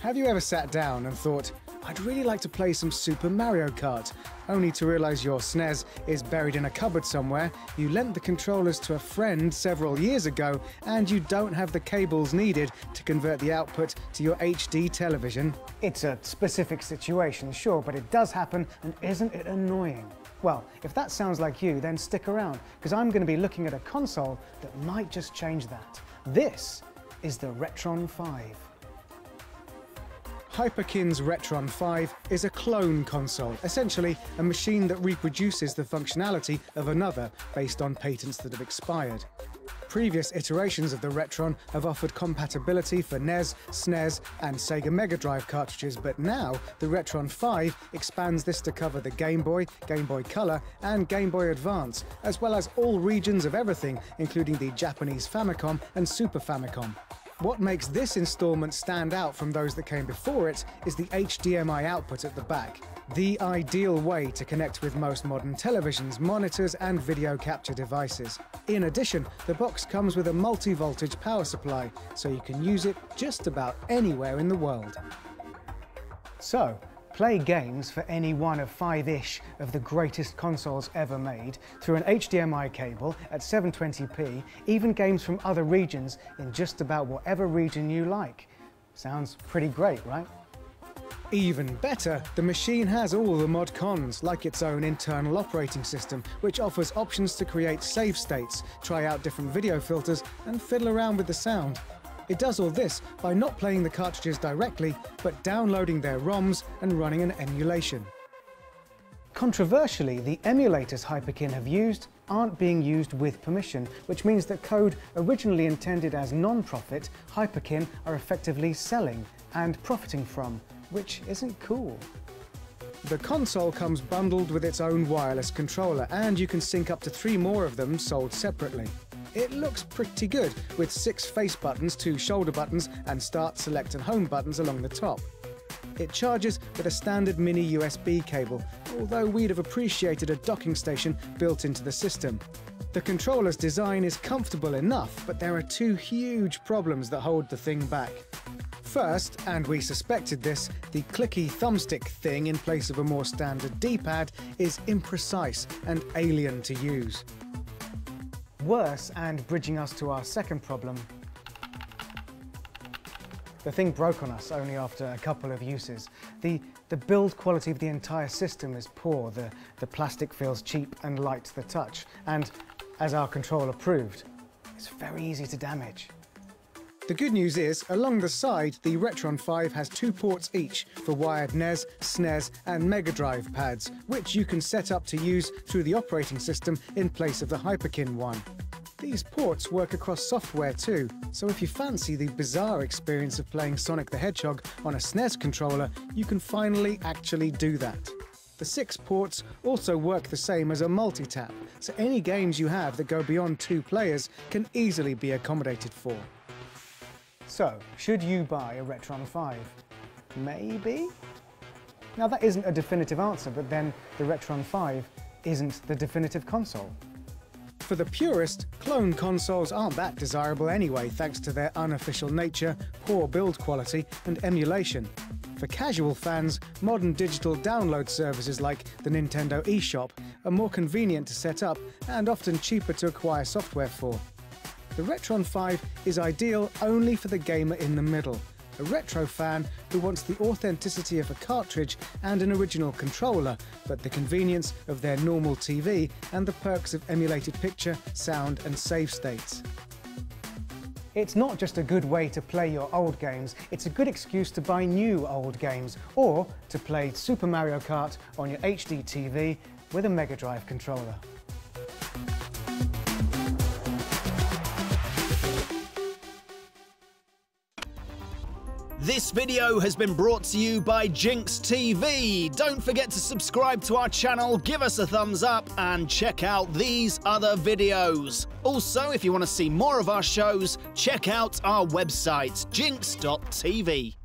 Have you ever sat down and thought, I'd really like to play some Super Mario Kart, only to realise your SNES is buried in a cupboard somewhere, you lent the controllers to a friend several years ago, and you don't have the cables needed to convert the output to your HD television? It's a specific situation, sure, but it does happen, and isn't it annoying? Well, if that sounds like you, then stick around, because I'm going to be looking at a console that might just change that. This is the RetroN 5. HyperKin's RetroN 5 is a clone console, essentially a machine that reproduces the functionality of another based on patents that have expired. Previous iterations of the RetroN have offered compatibility for NES, SNES and Sega Mega Drive cartridges, but now the RetroN 5 expands this to cover the Game Boy, Game Boy Color and Game Boy Advance, as well as all regions of everything, including the Japanese Famicom and Super Famicom. What makes this installment stand out from those that came before it is the HDMI output at the back, the ideal way to connect with most modern televisions, monitors and video capture devices. In addition, the box comes with a multi-voltage power supply, so you can use it just about anywhere in the world. So, play games for any one of 5-ish of the greatest consoles ever made through an HDMI cable at 720p, even games from other regions in just about whatever region you like. Sounds pretty great, right? Even better, the machine has all the mod cons, like its own internal operating system, which offers options to create save states, try out different video filters, and fiddle around with the sound. It does all this by not playing the cartridges directly, but downloading their ROMs and running an emulation. Controversially, the emulators HyperKin have used aren't being used with permission, which means that code originally intended as non-profit, HyperKin are effectively selling and profiting from, which isn't cool. The console comes bundled with its own wireless controller, and you can sync up to 3 more of them sold separately. It looks pretty good, with 6 face buttons, 2 shoulder buttons and start, select and home buttons along the top. It charges with a standard mini USB cable, although we'd have appreciated a docking station built into the system. The controller's design is comfortable enough, but there are 2 huge problems that hold the thing back. First, and we suspected this, the clicky thumbstick thing in place of a more standard D-pad is imprecise and alien to use. Worse, and bridging us to our second problem, the thing broke on us only after a couple of uses. The build quality of the entire system is poor, the plastic feels cheap and light to the touch, and as our controller proved, it's very easy to damage. The good news is, along the side, the RetroN 5 has 2 ports each for wired NES, SNES and Mega Drive pads, which you can set up to use through the operating system in place of the HyperKin one. These ports work across software too, so if you fancy the bizarre experience of playing Sonic the Hedgehog on a SNES controller, you can finally actually do that. The 6 ports also work the same as a multi-tap, so any games you have that go beyond 2 players can easily be accommodated for. So, should you buy a RetroN 5? Maybe? Now that isn't a definitive answer, but then the RetroN 5 isn't the definitive console. For the purist, clone consoles aren't that desirable anyway, thanks to their unofficial nature, poor build quality and emulation. For casual fans, modern digital download services like the Nintendo eShop are more convenient to set up and often cheaper to acquire software for. The RetroN 5 is ideal only for the gamer in the middle, a retro fan who wants the authenticity of a cartridge and an original controller, but the convenience of their normal TV and the perks of emulated picture, sound and save states. It's not just a good way to play your old games, it's a good excuse to buy new old games, or to play Super Mario Kart on your HD TV with a Mega Drive controller. This video has been brought to you by GINX TV. Don't forget to subscribe to our channel, give us a thumbs up, and check out these other videos. Also, if you want to see more of our shows, check out our website, ginx.tv.